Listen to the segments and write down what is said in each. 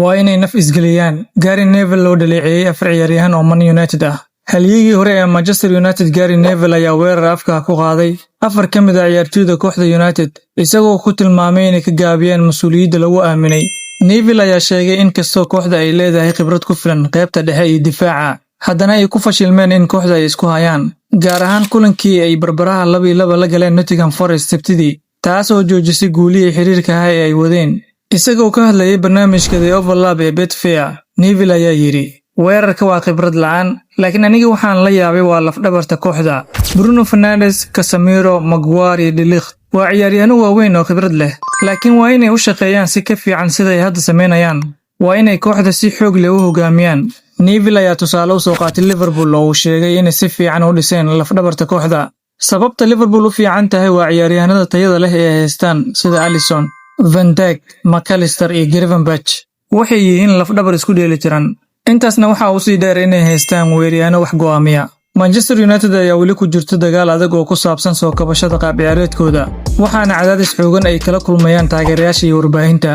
waa inay naf isgeliyaan. Gary Neville loo dhaleeceeyay 4 ciyaaryahan oo Man United ah. Halyigii hore ee Manchester United Gary Neville ayaa weerar afka ku qaaday 4 ka mid ah ciyaartoyda kooxda United, isagoo ku tilmaamay inay ka gaabiyeen mas'uuliyadda lagu aaminay. Neville ayaa sheegay in kastoo kooxda ay leedahay khibrad ku filan qaybta dhexe iyo difaaca, haddana ay ku fashilmeen in kooxda ay isku hayaan, gaar ahaan kulankii ay barbaraha 2-2 la galeen Nottingham Forest Sabtidii, taasoo joojisay guulihii xiriirka ah ee ay wadeen. Isagoo ka hadlayay barnaamijka The Overlap ee Betfair, Neville ayaa yidhi, weerarka waa khibrad la'aan, laakiin aniga waxaan la yaabay waa lafdhabarta kooxda. Bruno Fernandes, Casemiro, Maguire iyo De Ligt waa ciyaaryahanno waaweyn oo khibrad leh, laakiin waa inay u shaqeeyaan si ka fiican sida ay hadda sameynayaan. Waa inay kooxda si xoog leh u hogaamiyaan. Neville ayaa tusaale u soo qaatay Liverpool oo uu sheegay inay si fiican u dhiseen lafdhabarta kooxda. Sababta Liverpool u fiican tahay waa ciyaaryahanada tayada leh ee ay haystaan sida Alisson, Van Dijk, McAllister iyo Gravenberch. Waxay yihiin lafdhabar isku dheelitiran. Intaasna waxa uu sii dheer inay haystaan weeraryahanno wax go'aamiya. Manchester United ayaa weli ku jirta dagaal adag oo ku saabsan soo kabashada qaab ciyaareedkooda, waxaana cadaadis xoogan ay kala kulmayaan taageerayaasha iyo warbaahinta.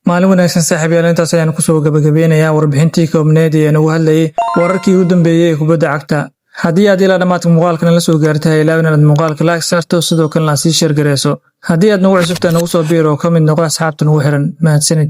maalin wanaagsan saaxiibayaal, intaas ayaan ku soo gabagabeynayaa warbixintii koobneed ee nagu hadlayay wararkii ugu dambeeyay ee kubadda cagta. haddii aad ilaa dhamaadka muuqaalkan la soo gaartay, ilaawina aad muuqaalka like saarto, sidoo kalena sii share gareyso. haddii aad nagu cusubtahay nagu soo biir oo ka mid noqo asxaabta nagu xiran. mahadsanid.